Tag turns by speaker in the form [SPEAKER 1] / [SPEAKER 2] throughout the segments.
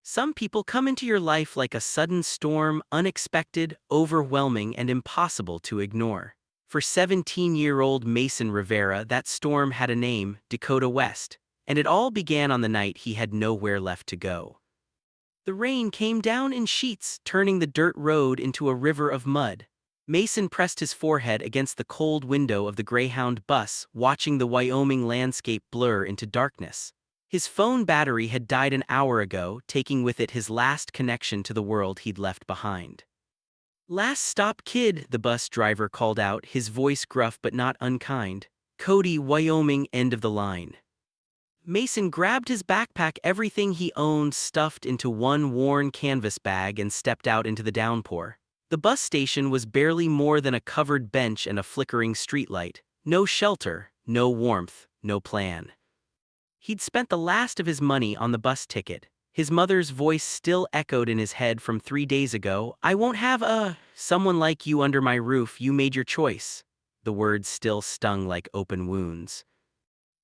[SPEAKER 1] Some people come into your life like a sudden storm, unexpected, overwhelming, and impossible to ignore. For 17-year-old Mason Rivera, that storm had a name, Dakota West, and it all began on the night he had nowhere left to go. The rain came down in sheets, turning the dirt road into a river of mud. Mason pressed his forehead against the cold window of the Greyhound bus, watching the Wyoming landscape blur into darkness. His phone battery had died an hour ago, taking with it his last connection to the world he'd left behind. "Last stop, kid," the bus driver called out, his voice gruff but not unkind. "Cody, Wyoming, end of the line." Mason grabbed his backpack, everything he owned stuffed into one worn canvas bag, and stepped out into the downpour. The bus station was barely more than a covered bench and a flickering streetlight. No shelter, no warmth, no plan. He'd spent the last of his money on the bus ticket. His mother's voice still echoed in his head from 3 days ago. "I won't have someone like you under my roof. You made your choice." The words still stung like open wounds.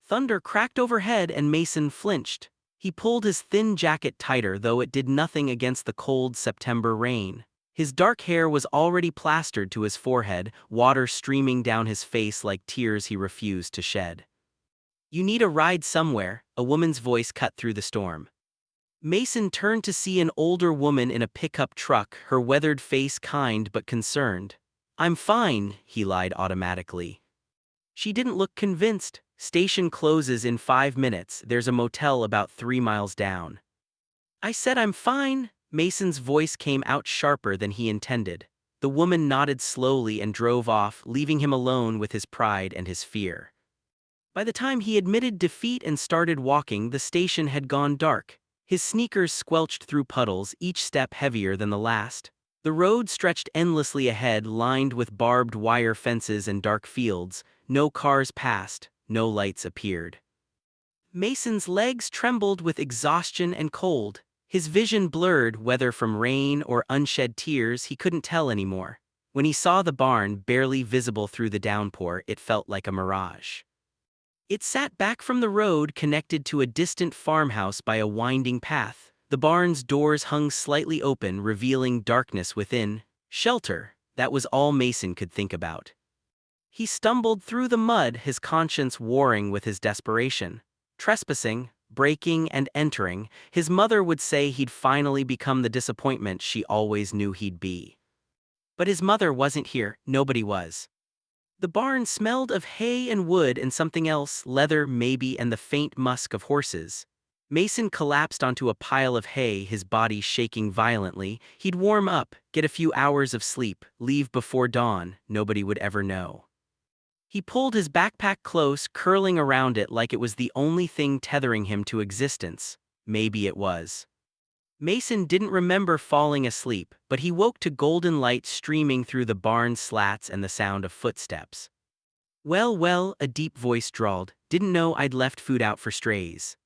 [SPEAKER 1] Thunder cracked overhead and Mason flinched. He pulled his thin jacket tighter, though it did nothing against the cold September rain. His dark hair was already plastered to his forehead, water streaming down his face like tears he refused to shed. "You need a ride somewhere," a woman's voice cut through the storm. Mason turned to see an older woman in a pickup truck, her weathered face kind but concerned. "I'm fine," he lied automatically. She didn't look convinced. "Station closes in 5 minutes. There's a motel about 3 miles down." "I said I'm fine." Mason's voice came out sharper than he intended. The woman nodded slowly and drove off, leaving him alone with his pride and his fear. By the time he admitted defeat and started walking, the station had gone dark. His sneakers squelched through puddles, each step heavier than the last. The road stretched endlessly ahead, lined with barbed wire fences and dark fields. No cars passed, no lights appeared. Mason's legs trembled with exhaustion and cold. His vision blurred, whether from rain or unshed tears, he couldn't tell anymore. When he saw the barn, barely visible through the downpour, it felt like a mirage. It sat back from the road, connected to a distant farmhouse by a winding path. The barn's doors hung slightly open, revealing darkness within. Shelter, that was all Mason could think about. He stumbled through the mud, his conscience warring with his desperation. Trespassing, breaking, and entering, his mother would say he'd finally become the disappointment she always knew he'd be. But his mother wasn't here, nobody was. The barn smelled of hay and wood and something else, leather maybe, and the faint musk of horses. Mason collapsed onto a pile of hay, his body shaking violently. He'd warm up, get a few hours of sleep, leave before dawn, nobody would ever know. He pulled his backpack close, curling around it like it was the only thing tethering him to existence. Maybe it was. Mason didn't remember falling asleep, but he woke to golden light streaming through the barn slats and the sound of footsteps. Well, a deep voice drawled, "Didn't know I'd left food out for strays."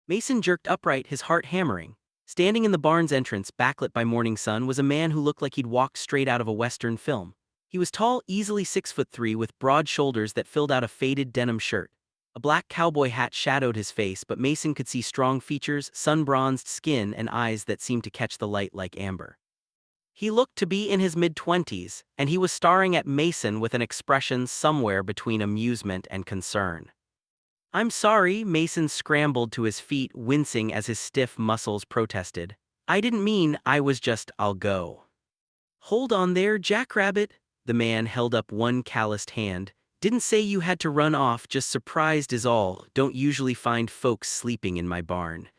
[SPEAKER 1] Mason jerked upright, his heart hammering. Standing in the barn's entrance, backlit by morning sun, was a man who looked like he'd walked straight out of a Western film. He was tall, easily 6'3", with broad shoulders that filled out a faded denim shirt. A black cowboy hat shadowed his face, but Mason could see strong features, sun-bronzed skin, and eyes that seemed to catch the light like amber. He looked to be in his mid-20s, and he was staring at Mason with an expression somewhere between amusement and concern. "I'm sorry," Mason scrambled to his feet, wincing as his stiff muscles protested. "I didn't mean, I'll go." "Hold on there, Jackrabbit." The man held up one calloused hand. "Didn't say you had to run off, just surprised is all. Don't usually find folks sleeping in my barn."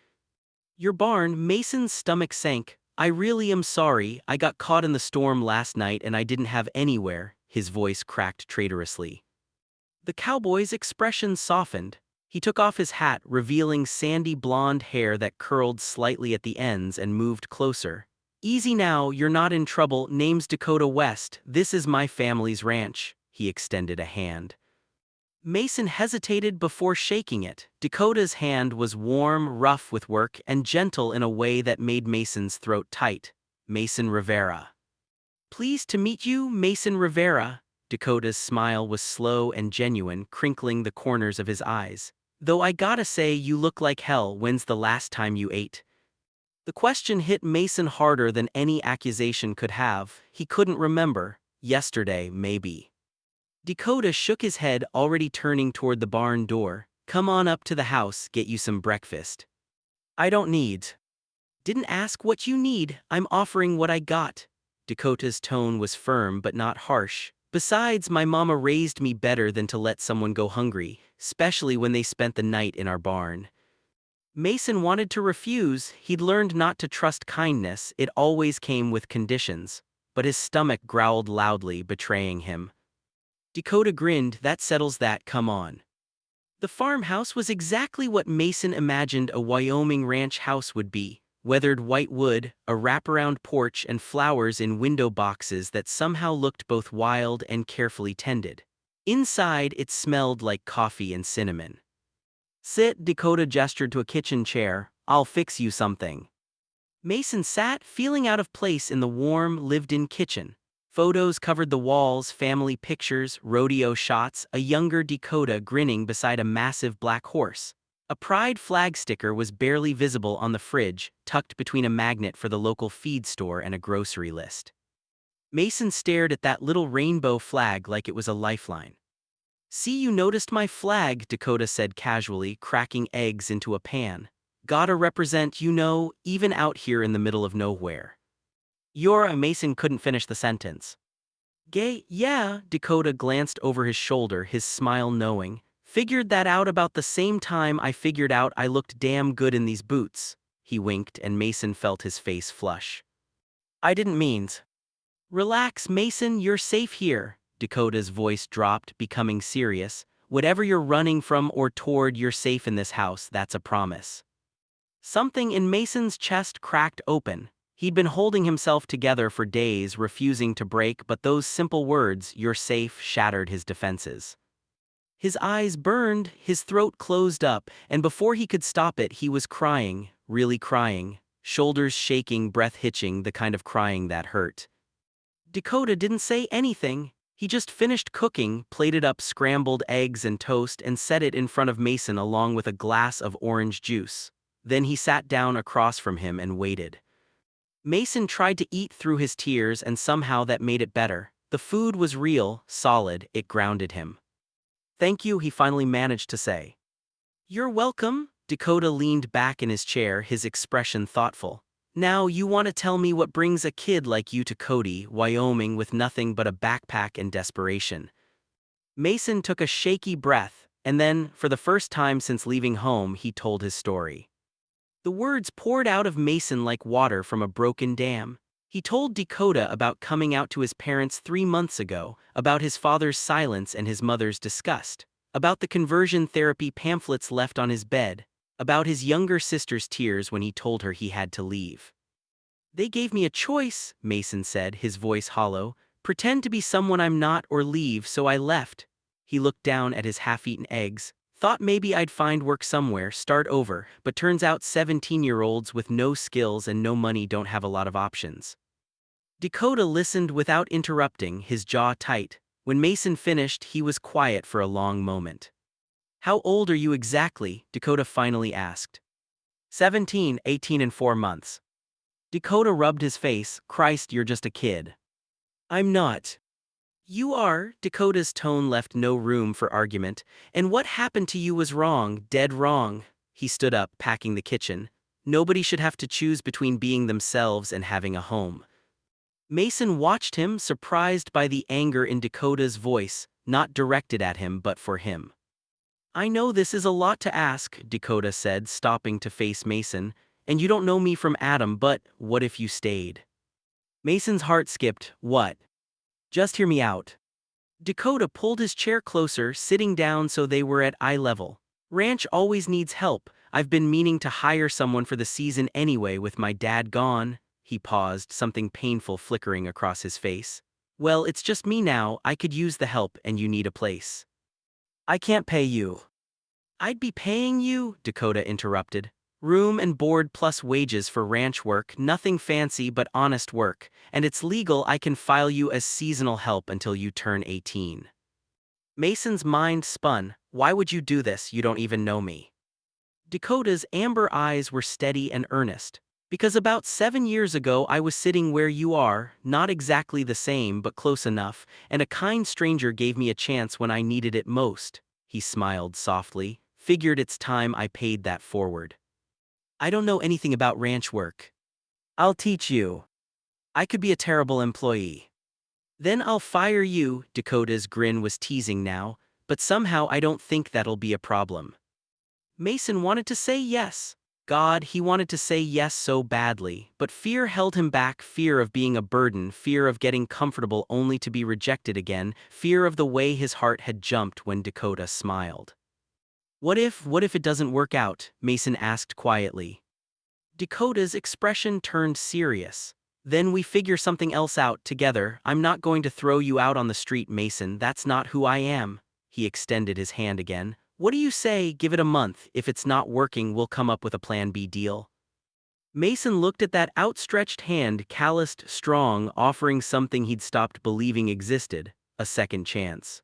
[SPEAKER 1] "Your barn?" Mason's stomach sank. "I really am sorry. I got caught in the storm last night and I didn't have anywhere." His voice cracked traitorously. The cowboy's expression softened. He took off his hat, revealing sandy blonde hair that curled slightly at the ends, and moved closer. "Easy now, you're not in trouble. Name's Dakota West. This is my family's ranch." He extended a hand. Mason hesitated before shaking it. Dakota's hand was warm, rough with work, and gentle in a way that made Mason's throat tight. "Mason Rivera." "Pleased to meet you, Mason Rivera." Dakota's smile was slow and genuine, crinkling the corners of his eyes. "Though I gotta say, you look like hell. When's the last time you ate?" The question hit Mason harder than any accusation could have. He couldn't remember. Yesterday, maybe. Dakota shook his head, already turning toward the barn door. Come on up to the house, get you some breakfast. I don't need. Didn't ask what you need, I'm offering what I got. Dakota's tone was firm but not harsh. Besides, my mama raised me better than to let someone go hungry, especially when they spent the night in our barn. Mason wanted to refuse. He'd learned not to trust kindness, it always came with conditions. But his stomach growled loudly, betraying him. Dakota grinned. That settles that, come on. The farmhouse was exactly what Mason imagined a Wyoming ranch house would be. Weathered white wood, a wraparound porch, and flowers in window boxes that somehow looked both wild and carefully tended. Inside, it smelled like coffee and cinnamon. Sit, Dakota gestured to a kitchen chair. I'll fix you something. Mason sat, feeling out of place in the warm, lived-in kitchen. Photos covered the walls, family pictures, rodeo shots, a younger Dakota grinning beside a massive black horse. A pride flag sticker was barely visible on the fridge, tucked between a magnet for the local feed store and a grocery list. Mason stared at that little rainbow flag like it was a lifeline. See, you noticed my flag, Dakota said casually, cracking eggs into a pan. Gotta represent, you know, even out here in the middle of nowhere. Mason couldn't finish the sentence. Gay, yeah, Dakota glanced over his shoulder, his smile knowing. Figured that out about the same time I figured out I looked damn good in these boots. He winked and Mason felt his face flush. I didn't mean. Relax, Mason, you're safe here. Dakota's voice dropped, becoming serious. Whatever you're running from or toward, you're safe in this house, that's a promise. Something in Mason's chest cracked open. He'd been holding himself together for days, refusing to break, but those simple words, you're safe, shattered his defenses. His eyes burned, his throat closed up, and before he could stop it, he was crying, really crying, shoulders shaking, breath hitching, the kind of crying that hurt. Dakota didn't say anything. He just finished cooking, plated up scrambled eggs and toast, and set it in front of Mason along with a glass of orange juice. Then he sat down across from him and waited. Mason tried to eat through his tears, and somehow that made it better. The food was real, solid, it grounded him. Thank you, he finally managed to say. You're welcome. Dakota leaned back in his chair, his expression thoughtful. Now you want to tell me what brings a kid like you to Cody, Wyoming, with nothing but a backpack and desperation. Mason took a shaky breath, and then, for the first time since leaving home, he told his story. The words poured out of Mason like water from a broken dam. He told Dakota about coming out to his parents 3 months ago, about his father's silence and his mother's disgust, about the conversion therapy pamphlets left on his bed, about his younger sister's tears when he told her he had to leave. They gave me a choice, Mason said, his voice hollow. Pretend to be someone I'm not or leave, so I left. He looked down at his half-eaten eggs. Thought maybe I'd find work somewhere, start over, but turns out 17-year-olds with no skills and no money don't have a lot of options. Dakota listened without interrupting, his jaw tight. When Mason finished, he was quiet for a long moment. How old are you exactly? Dakota finally asked. 17, 18 and 4 months. Dakota rubbed his face. Christ, you're just a kid. I'm not. You are. Dakota's tone left no room for argument. And what happened to you was wrong, dead wrong. He stood up, packing the kitchen. Nobody should have to choose between being themselves and having a home. Mason watched him, surprised by the anger in Dakota's voice, not directed at him but for him. I know this is a lot to ask, Dakota said, stopping to face Mason, and you don't know me from Adam, but what if you stayed? Mason's heart skipped. What? Just hear me out. Dakota pulled his chair closer, sitting down so they were at eye level. Ranch always needs help. I've been meaning to hire someone for the season anyway with my dad gone. He paused, something painful flickering across his face. Well, it's just me now, I could use the help and you need a place. I can't pay you. I'd be paying you, Dakota interrupted. Room and board plus wages for ranch work, nothing fancy but honest work, and it's legal. I can file you as seasonal help until you turn 18. Mason's mind spun. Why would you do this? You don't even know me. Dakota's amber eyes were steady and earnest. Because about 7 years ago I was sitting where you are, not exactly the same but close enough, and a kind stranger gave me a chance when I needed it most. He smiled softly. Figured it's time I paid that forward. I don't know anything about ranch work. I'll teach you. I could be a terrible employee. Then I'll fire you. Dakota's grin was teasing now, but somehow I don't think that'll be a problem. Mason wanted to say yes. God, he wanted to say yes so badly, but fear held him back, fear of being a burden, fear of getting comfortable only to be rejected again, fear of the way his heart had jumped when Dakota smiled. What if it doesn't work out? Mason asked quietly. Dakota's expression turned serious. Then we figure something else out together. I'm not going to throw you out on the street, Mason. That's not who I am. He extended his hand again. What do you say? Give it a month. If it's not working, we'll come up with a plan B deal. Mason looked at that outstretched hand, calloused, strong, offering something he'd stopped believing existed, a second chance.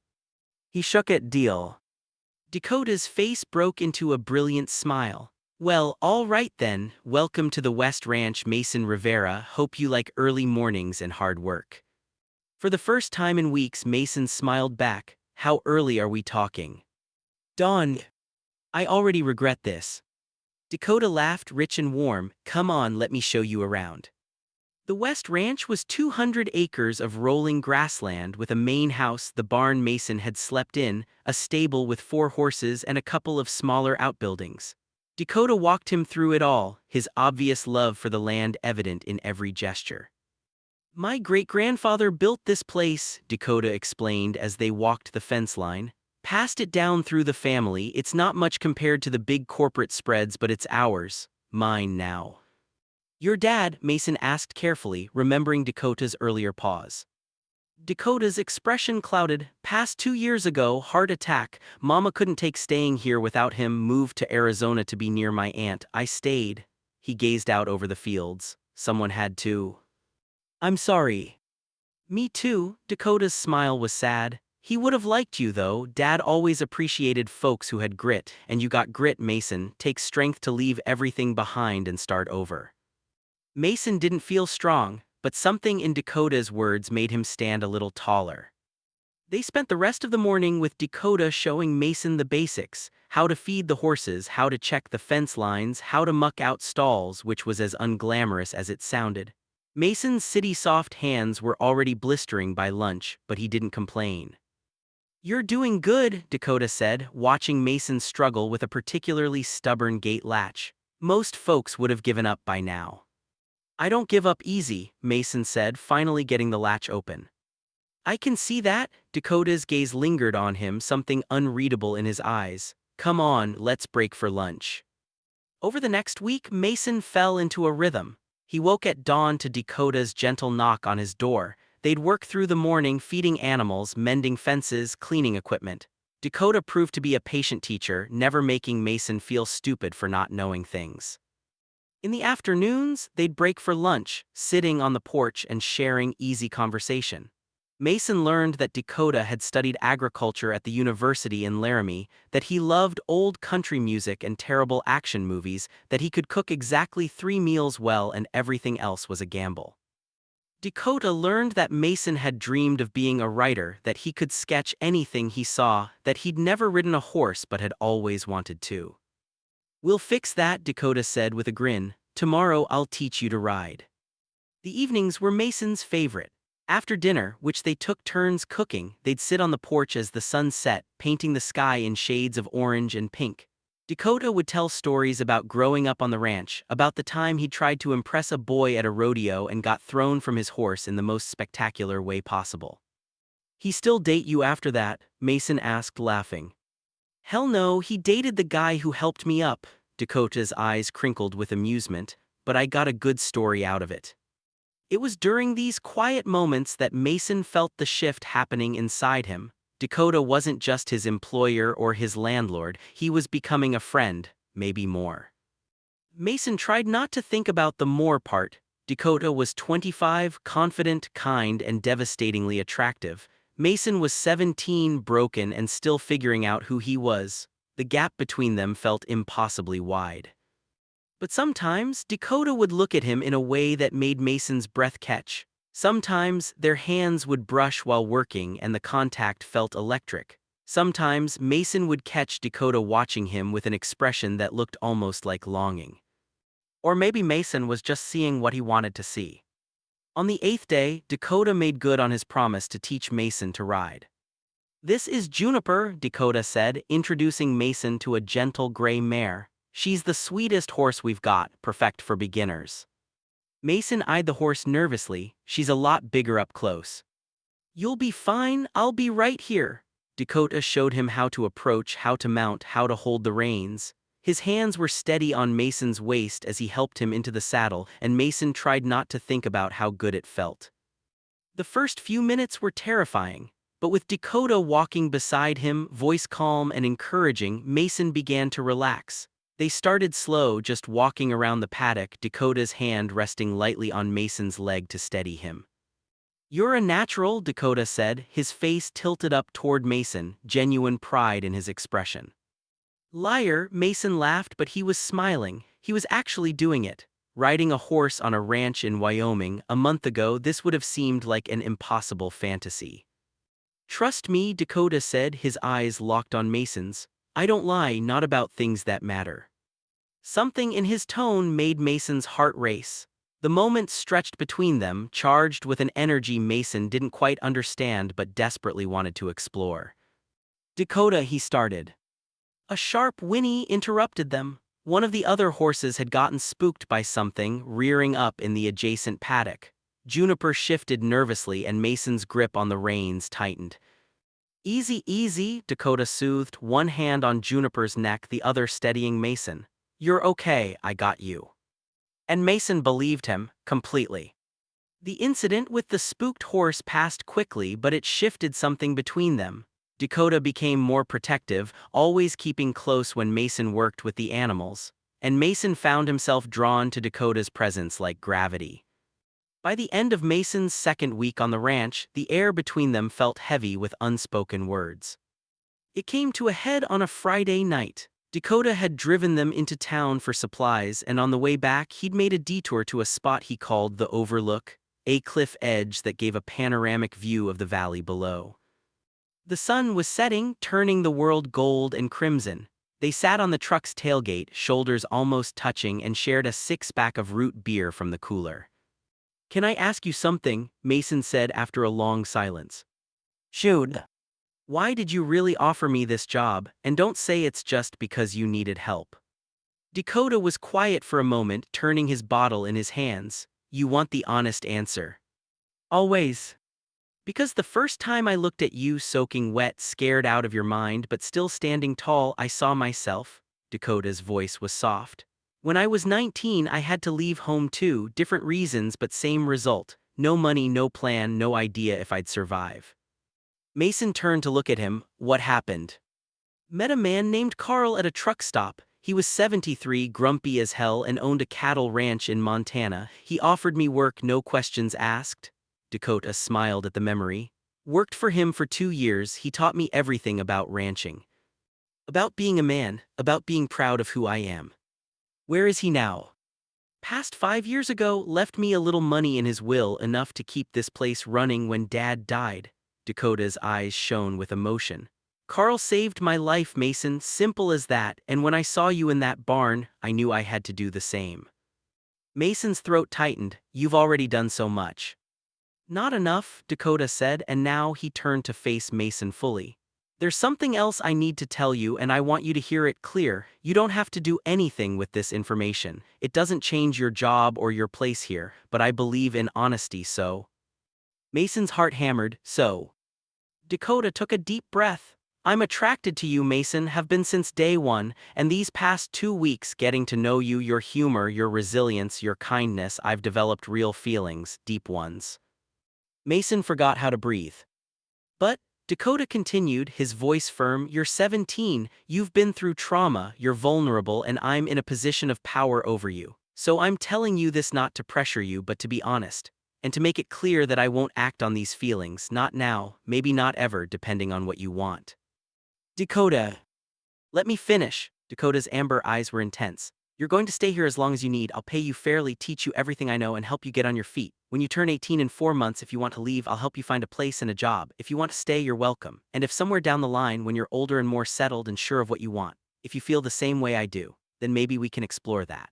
[SPEAKER 1] He shook it. Deal. Dakota's face broke into a brilliant smile. Well, all right then, welcome to the West Ranch, Mason Rivera. Hope you like early mornings and hard work. For the first time in weeks, Mason smiled back. How early are we talking? Dawn. I already regret this. Dakota laughed, rich and warm. Come on, let me show you around. The West Ranch was 200 acres of rolling grassland with a main house, the barn Mason had slept in, a stable with 4 horses and a couple of smaller outbuildings. Dakota walked him through it all, his obvious love for the land evident in every gesture. My great-grandfather built this place, Dakota explained as they walked the fence line. Passed it down through the family. It's not much compared to the big corporate spreads, but it's ours, mine now. Your dad? Mason asked carefully, remembering Dakota's earlier pause. Dakota's expression clouded. Past 2 years ago, heart attack. Mama couldn't take staying here without him, moved to Arizona to be near my aunt. I stayed. He gazed out over the fields. Someone had to. I'm sorry. Me too. Dakota's smile was sad. He would have liked you though. Dad always appreciated folks who had grit, and you got grit, Mason. Takes strength to leave everything behind and start over. Mason didn't feel strong, but something in Dakota's words made him stand a little taller. They spent the rest of the morning with Dakota showing Mason the basics, how to feed the horses, how to check the fence lines, how to muck out stalls, which was as unglamorous as it sounded. Mason's city soft hands were already blistering by lunch, but he didn't complain. You're doing good, Dakota said, watching Mason struggle with a particularly stubborn gate latch. Most folks would have given up by now. I don't give up easy, Mason said, finally getting the latch open. I can see that. Dakota's gaze lingered on him, something unreadable in his eyes. Come on, let's break for lunch. Over the next week, Mason fell into a rhythm. He woke at dawn to Dakota's gentle knock on his door. They'd work through the morning feeding animals, mending fences, cleaning equipment. Dakota proved to be a patient teacher, never making Mason feel stupid for not knowing things. In the afternoons, they'd break for lunch, sitting on the porch and sharing easy conversation. Mason learned that Dakota had studied agriculture at the university in Laramie, that he loved old country music and terrible action movies, that he could cook exactly 3 meals well and everything else was a gamble. Dakota learned that Mason had dreamed of being a writer, that he could sketch anything he saw, that he'd never ridden a horse but had always wanted to. We'll fix that, Dakota said with a grin. Tomorrow I'll teach you to ride. The evenings were Mason's favorite. After dinner, which they took turns cooking, they'd sit on the porch as the sun set, painting the sky in shades of orange and pink. Dakota would tell stories about growing up on the ranch, about the time he tried to impress a boy at a rodeo and got thrown from his horse in the most spectacular way possible. He still date you after that? Mason asked, laughing. Hell no, he dated the guy who helped me up. Dakota's eyes crinkled with amusement, but I got a good story out of it. It was during these quiet moments that Mason felt the shift happening inside him. Dakota wasn't just his employer or his landlord, he was becoming a friend, maybe more. Mason tried not to think about the more part. Dakota was 25, confident, kind, and devastatingly attractive. Mason was 17, broken and still figuring out who he was. The gap between them felt impossibly wide. But sometimes, Dakota would look at him in a way that made Mason's breath catch. Sometimes, their hands would brush while working and the contact felt electric. Sometimes, Mason would catch Dakota watching him with an expression that looked almost like longing. Or maybe Mason was just seeing what he wanted to see. On the 8th day, Dakota made good on his promise to teach Mason to ride. "This is Juniper," Dakota said, introducing Mason to a gentle gray mare. "She's the sweetest horse we've got, perfect for beginners." Mason eyed the horse nervously. "She's a lot bigger up close." "You'll be fine, I'll be right here." Dakota showed him how to approach, how to mount, how to hold the reins. His hands were steady on Mason's waist as he helped him into the saddle, and Mason tried not to think about how good it felt. The first few minutes were terrifying, but with Dakota walking beside him, voice calm and encouraging, Mason began to relax. They started slow, just walking around the paddock, Dakota's hand resting lightly on Mason's leg to steady him. "You're a natural," Dakota said, his face tilted up toward Mason, genuine pride in his expression. "Liar," Mason laughed, but he was smiling. He was actually doing it. Riding a horse on a ranch in Wyoming, a month ago, this would have seemed like an impossible fantasy. "Trust me," Dakota said, his eyes locked on Mason's. "I don't lie, not about things that matter." Something in his tone made Mason's heart race. The moment stretched between them, charged with an energy Mason didn't quite understand but desperately wanted to explore. "Dakota," he started. A sharp whinny interrupted them. One of the other horses had gotten spooked by something, rearing up in the adjacent paddock. Juniper shifted nervously and Mason's grip on the reins tightened. "Easy, easy," Dakota soothed, one hand on Juniper's neck, the other steadying Mason. "You're okay, I got you." And Mason believed him, completely. The incident with the spooked horse passed quickly, but it shifted something between them. Dakota became more protective, always keeping close when Mason worked with the animals, and Mason found himself drawn to Dakota's presence like gravity. By the end of Mason's second week on the ranch, the air between them felt heavy with unspoken words. It came to a head on a Friday night. Dakota had driven them into town for supplies, and on the way back he'd made a detour to a spot he called the Overlook, a cliff edge that gave a panoramic view of the valley below. The sun was setting, turning the world gold and crimson. They sat on the truck's tailgate, shoulders almost touching, and shared a six-pack of root beer from the cooler. "Can I ask you something?" Mason said after a long silence. "Shoot. Why did you really offer me this job, and don't say it's just because you needed help." Dakota was quiet for a moment, turning his bottle in his hands. "You want the honest answer?" "Always." "Because the first time I looked at you soaking wet, scared out of your mind but still standing tall, I saw myself." Dakota's voice was soft. "When I was 19, I had to leave home too, different reasons but same result. No money, no plan, no idea if I'd survive." Mason turned to look at him. "What happened?" "Met a man named Carl at a truck stop. He was 73, grumpy as hell, and owned a cattle ranch in Montana. He offered me work, no questions asked." Dakota smiled at the memory. "Worked for him for 2 years, he taught me everything about ranching. About being a man, about being proud of who I am." "Where is he now?" "Passed 5 years ago, left me a little money in his will, enough to keep this place running when Dad died." Dakota's eyes shone with emotion. "Carl saved my life, Mason, simple as that, and when I saw you in that barn, I knew I had to do the same." Mason's throat tightened. "You've already done so much." "Not enough," Dakota said, and now he turned to face Mason fully. "There's something else I need to tell you, and I want you to hear it clear. You don't have to do anything with this information. It doesn't change your job or your place here, but I believe in honesty, so." Mason's heart hammered. "So?" Dakota took a deep breath. "I'm attracted to you, Mason, have been since day one, and these past 2 weeks getting to know you, your humor, your resilience, your kindness, I've developed real feelings, deep ones." Mason forgot how to breathe. "But," Dakota continued, his voice firm, "you're 17, you've been through trauma, you're vulnerable, and I'm in a position of power over you. So I'm telling you this not to pressure you but to be honest, and to make it clear that I won't act on these feelings, not now, maybe not ever, depending on what you want." "Dakota." "Let me finish." Dakota's amber eyes were intense. You're going to stay here as long as you need. I'll pay you fairly, teach you everything I know, and help you get on your feet. When you turn 18 in 4 months, if you want to leave, I'll help you find a place and a job. If you want to stay, you're welcome. And if somewhere down the line, when you're older and more settled and sure of what you want, if you feel the same way I do, then maybe we can explore that.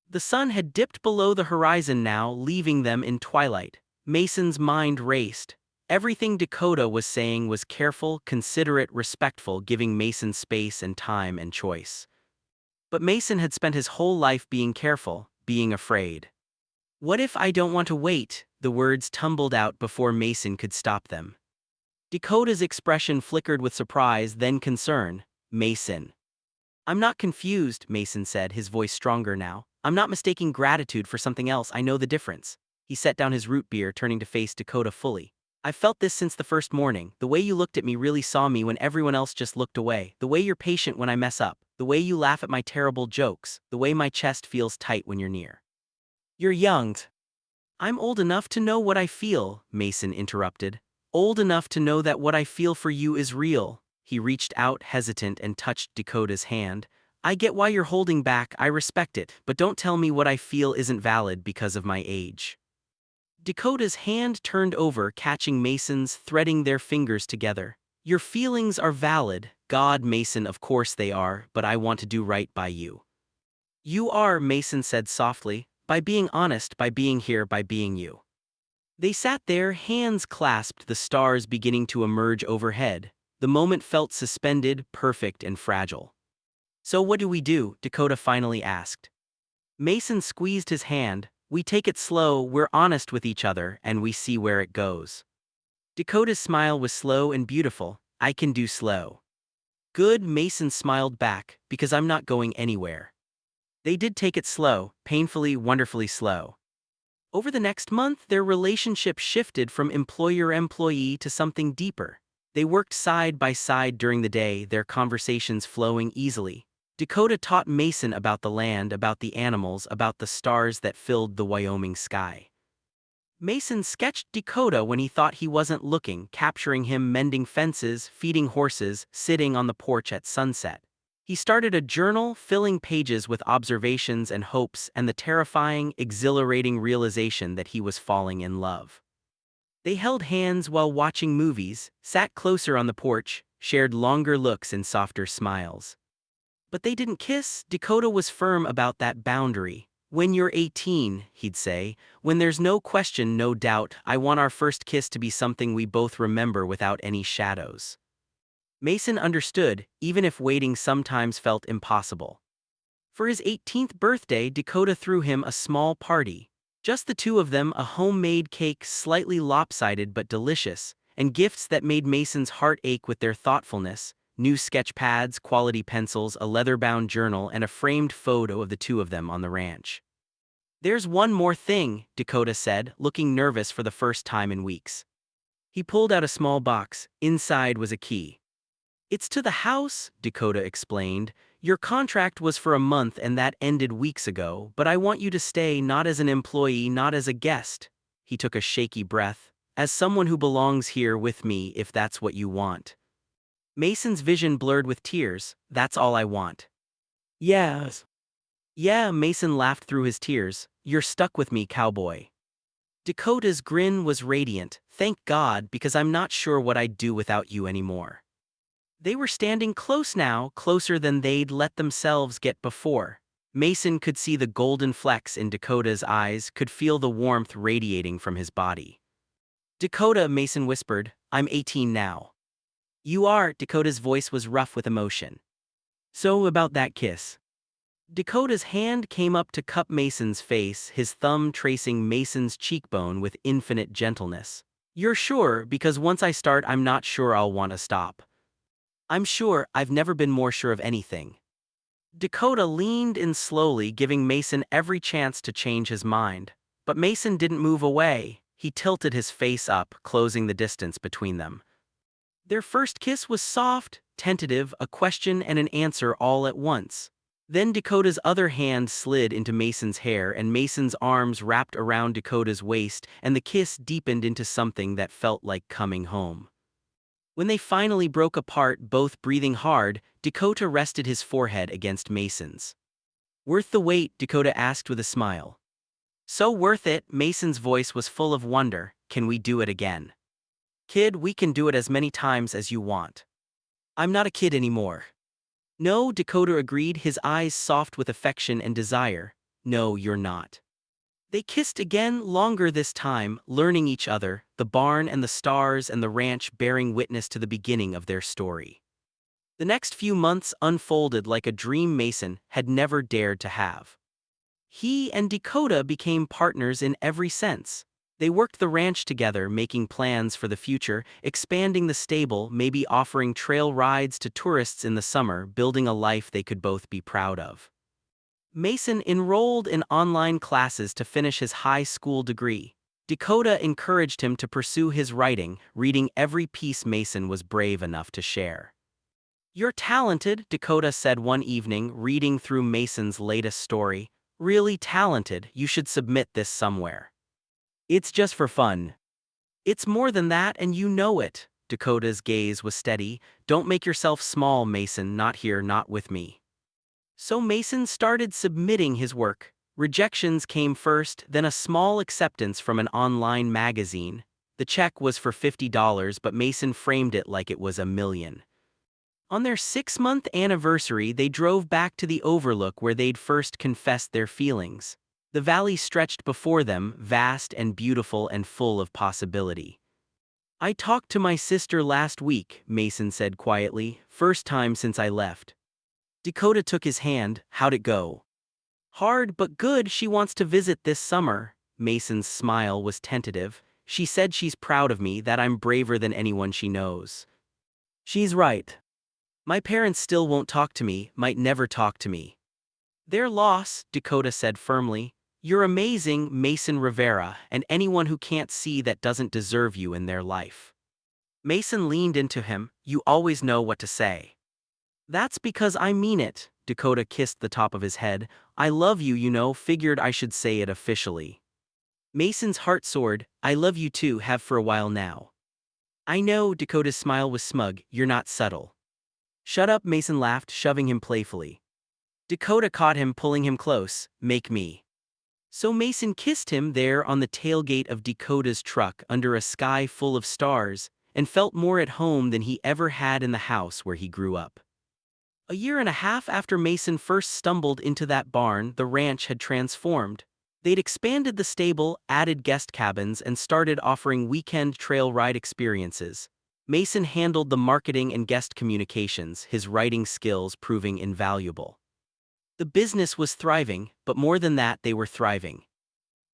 [SPEAKER 1] The sun had dipped below the horizon now, leaving them in twilight. Mason's mind raced. Everything Dakota was saying was careful, considerate, respectful, giving Mason space and time and choice. But Mason had spent his whole life being careful, being afraid. What if I don't want to wait? The words tumbled out before Mason could stop them. Dakota's expression flickered with surprise, then concern. Mason. I'm not confused, Mason said, his voice stronger now. I'm not mistaking gratitude for something else. I know the difference. He set down his root beer, turning to face Dakota fully. I've felt this since the first morning. The way you looked at me really saw me when everyone else just looked away. The way you're patient when I mess up. The way you laugh at my terrible jokes. The way my chest feels tight when you're near. You're young. I'm old enough to know what I feel, Mason interrupted. Old enough to know that what I feel for you is real. He reached out, hesitant, and touched Dakota's hand. I get why you're holding back, I respect it, but don't tell me what I feel isn't valid because of my age. Dakota's hand turned over, catching Mason's, threading their fingers together. Your feelings are valid, God, Mason, of course they are, but I want to do right by you. You are, Mason said softly, by being honest, by being here, by being you. They sat there, hands clasped, the stars beginning to emerge overhead. The moment felt suspended, perfect, and fragile. So what do we do? Dakota finally asked. Mason squeezed his hand. We take it slow, we're honest with each other, and we see where it goes. Dakota's smile was slow and beautiful. I can do slow. Good, Mason smiled back, because I'm not going anywhere. They did take it slow, painfully, wonderfully slow. Over the next month, their relationship shifted from employer-employee to something deeper. They worked side by side during the day, their conversations flowing easily. Dakota taught Mason about the land, about the animals, about the stars that filled the Wyoming sky. Mason sketched Dakota when he thought he wasn't looking, capturing him mending fences, feeding horses, sitting on the porch at sunset. He started a journal, filling pages with observations and hopes and the terrifying, exhilarating realization that he was falling in love. They held hands while watching movies, sat closer on the porch, shared longer looks and softer smiles. But they didn't kiss. Dakota was firm about that boundary. When you're 18, he'd say, when there's no question, no doubt, I want our first kiss to be something we both remember without any shadows. Mason understood, even if waiting sometimes felt impossible. For his 18th birthday, Dakota threw him a small party. Just the two of them, a homemade cake slightly lopsided but delicious, and gifts that made Mason's heart ache with their thoughtfulness. New sketch pads, quality pencils, a leather-bound journal, and a framed photo of the two of them on the ranch. There's one more thing, Dakota said, looking nervous for the first time in weeks. He pulled out a small box. Inside was a key. It's to the house, Dakota explained. Your contract was for a month and that ended weeks ago, but I want you to stay, not as an employee, not as a guest. He took a shaky breath. As someone who belongs here with me, if that's what you want. Mason's vision blurred with tears. That's all I want. Yes. Yeah, Mason laughed through his tears. You're stuck with me, cowboy. Dakota's grin was radiant. Thank God, because I'm not sure what I'd do without you anymore. They were standing close now, closer than they'd let themselves get before. Mason could see the golden flecks in Dakota's eyes, could feel the warmth radiating from his body. Dakota, Mason whispered, I'm 18 now. You are, Dakota's voice was rough with emotion. So about that kiss. Dakota's hand came up to cup Mason's face, his thumb tracing Mason's cheekbone with infinite gentleness. You're sure, because once I start I'm not sure I'll want to stop. I'm sure, I've never been more sure of anything. Dakota leaned in slowly, giving Mason every chance to change his mind. But Mason didn't move away. He tilted his face up, closing the distance between them. Their first kiss was soft, tentative, a question and an answer all at once. Then Dakota's other hand slid into Mason's hair and Mason's arms wrapped around Dakota's waist and the kiss deepened into something that felt like coming home. When they finally broke apart, both breathing hard, Dakota rested his forehead against Mason's. Worth the wait, Dakota asked with a smile. So worth it, Mason's voice was full of wonder. Can we do it again? Kid, we can do it as many times as you want. I'm not a kid anymore. No, Dakota agreed, his eyes soft with affection and desire. No, you're not. They kissed again, longer this time, learning each other, the barn and the stars and the ranch bearing witness to the beginning of their story. The next few months unfolded like a dream Mason had never dared to have. He and Dakota became partners in every sense. They worked the ranch together, making plans for the future, expanding the stable, maybe offering trail rides to tourists in the summer, building a life they could both be proud of. Mason enrolled in online classes to finish his high school degree. Dakota encouraged him to pursue his writing, reading every piece Mason was brave enough to share. You're talented, Dakota said one evening, reading through Mason's latest story. Really talented, you should submit this somewhere. It's just for fun. It's more than that, and you know it. Dakota's gaze was steady. Don't make yourself small, Mason, not here, not with me. So Mason started submitting his work. Rejections came first, then a small acceptance from an online magazine. The check was for $50, but Mason framed it like it was $1 million. On their 6-month anniversary, they drove back to the overlook where they'd first confessed their feelings. The valley stretched before them, vast and beautiful and full of possibility. I talked to my sister last week, Mason said quietly, first time since I left. Dakota took his hand. How'd it go? Hard but good, she wants to visit this summer. Mason's smile was tentative. She said she's proud of me, that I'm braver than anyone she knows. She's right. My parents still won't talk to me, might never talk to me. Their loss, Dakota said firmly. You're amazing, Mason Rivera, and anyone who can't see that doesn't deserve you in their life. Mason leaned into him. You always know what to say. That's because I mean it. Dakota kissed the top of his head. I love you, you know, figured I should say it officially. Mason's heart soared. I love you too, have for a while now. I know, Dakota's smile was smug. You're not subtle. Shut up, Mason laughed, shoving him playfully. Dakota caught him, pulling him close. Make me. So Mason kissed him there on the tailgate of Dakota's truck under a sky full of stars, and felt more at home than he ever had in the house where he grew up. A year and a half after Mason first stumbled into that barn, the ranch had transformed. They'd expanded the stable, added guest cabins, and started offering weekend trail ride experiences. Mason handled the marketing and guest communications, his writing skills proving invaluable. The business was thriving, but more than that, they were thriving.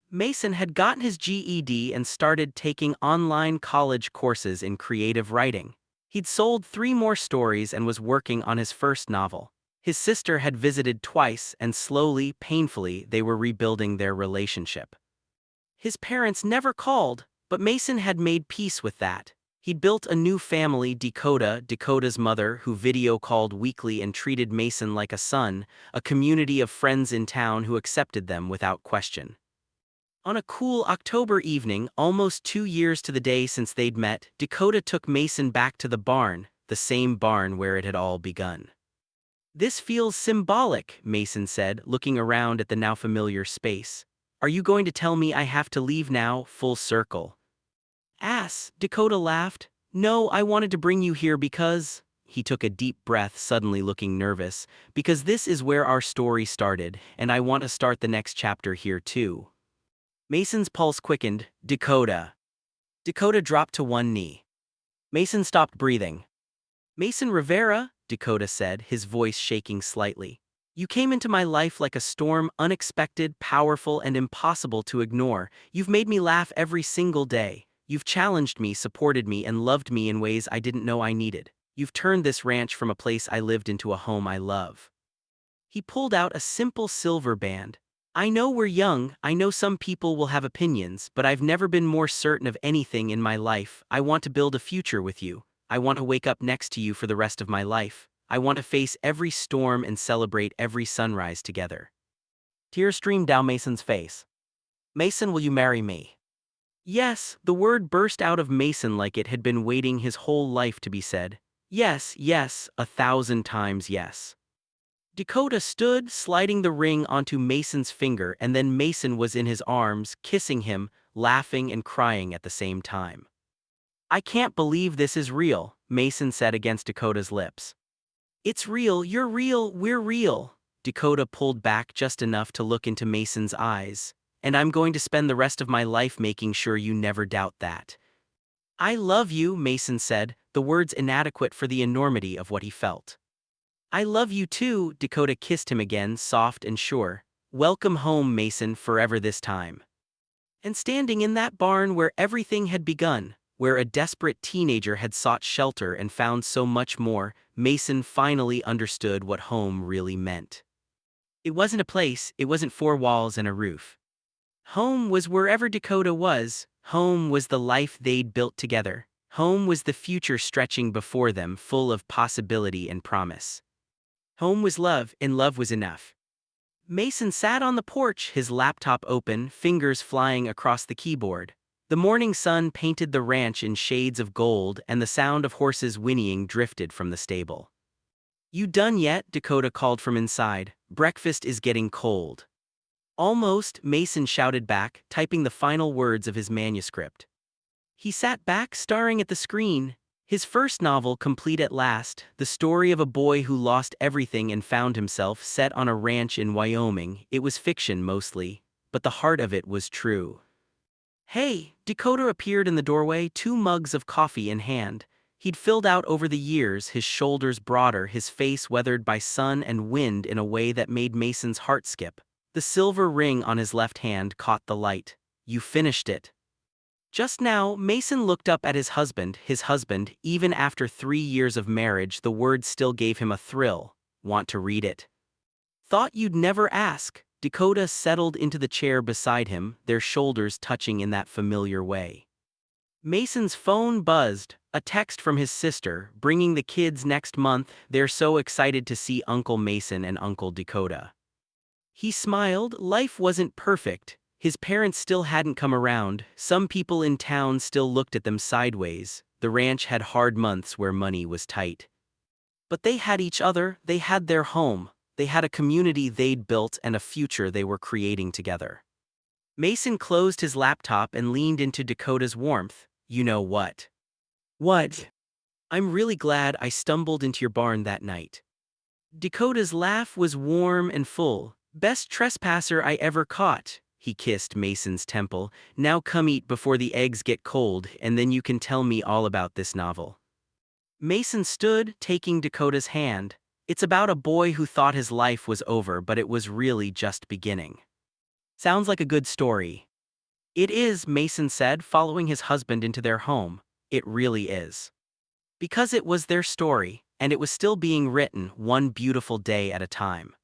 [SPEAKER 1] Mason had gotten his GED and started taking online college courses in creative writing. He'd sold 3 more stories and was working on his first novel. His sister had visited twice, and slowly, painfully, they were rebuilding their relationship. His parents never called, but Mason had made peace with that. He'd built a new family, Dakota's mother, who video called weekly and treated Mason like a son, a community of friends in town who accepted them without question. On a cool October evening, almost 2 years to the day since they'd met, Dakota took Mason back to the barn, the same barn where it had all begun. This feels symbolic, Mason said, looking around at the now familiar space. Are you going to tell me I have to leave now, full circle? Ass, Dakota laughed. No, I wanted to bring you here because... He took a deep breath, suddenly looking nervous. Because this is where our story started, and I want to start the next chapter here too. Mason's pulse quickened. Dakota. Dakota dropped to one knee. Mason stopped breathing. Mason Rivera, Dakota said, his voice shaking slightly. You came into my life like a storm, unexpected, powerful, and impossible to ignore. You've made me laugh every single day. You've challenged me, supported me, and loved me in ways I didn't know I needed. You've turned this ranch from a place I lived into a home I love. He pulled out a simple silver band. I know we're young, I know some people will have opinions, but I've never been more certain of anything in my life. I want to build a future with you. I want to wake up next to you for the rest of my life. I want to face every storm and celebrate every sunrise together. Tears streamed down Mason's face. Mason, will you marry me? Yes, the word burst out of Mason like it had been waiting his whole life to be said. Yes, yes, 1,000 times yes. Dakota stood, sliding the ring onto Mason's finger, and then Mason was in his arms, kissing him, laughing and crying at the same time. "I can't believe this is real," Mason said against Dakota's lips. "It's real, you're real, we're real." Dakota pulled back just enough to look into Mason's eyes. "And I'm going to spend the rest of my life making sure you never doubt that." "I love you," Mason said, the words inadequate for the enormity of what he felt. "I love you too," Dakota kissed him again, soft and sure. "Welcome home, Mason, forever this time." And standing in that barn where everything had begun, where a desperate teenager had sought shelter and found so much more, Mason finally understood what home really meant. It wasn't a place, it wasn't four walls and a roof. Home was wherever Dakota was. Home was the life they'd built together. Home was the future stretching before them, full of possibility and promise. Home was love, and love was enough. Mason sat on the porch, his laptop open, fingers flying across the keyboard. The morning sun painted the ranch in shades of gold, and the sound of horses whinnying drifted from the stable. "You done yet?" Dakota called from inside. "Breakfast is getting cold." "Almost," Mason shouted back, typing the final words of his manuscript. He sat back, staring at the screen. His first novel complete at last, the story of a boy who lost everything and found himself set on a ranch in Wyoming. It was fiction mostly, but the heart of it was true. "Hey!" Dakota appeared in the doorway, two mugs of coffee in hand. He'd filled out over the years, his shoulders broader, his face weathered by sun and wind in a way that made Mason's heart skip. The silver ring on his left hand caught the light. "You finished it." Just now, Mason looked up at his husband, even after 3 years of marriage. The words still gave him a thrill. "Want to read it?" "Thought you'd never ask." Dakota settled into the chair beside him, their shoulders touching in that familiar way. Mason's phone buzzed, a text from his sister, bringing the kids next month. They're so excited to see Uncle Mason and Uncle Dakota. He smiled. Life wasn't perfect. His parents still hadn't come around. Some people in town still looked at them sideways. The ranch had hard months where money was tight. But they had each other, they had their home, they had a community they'd built and a future they were creating together. Mason closed his laptop and leaned into Dakota's warmth. "You know what?" "What?" "I'm really glad I stumbled into your barn that night." Dakota's laugh was warm and full. "Best trespasser I ever caught." He kissed Mason's temple. "Now come eat before the eggs get cold, and then you can tell me all about this novel." Mason stood, taking Dakota's hand. "It's about a boy who thought his life was over, but it was really just beginning." "Sounds like a good story." "It is," Mason said, following his husband into their home. "It really is." Because it was their story, and it was still being written, one beautiful day at a time.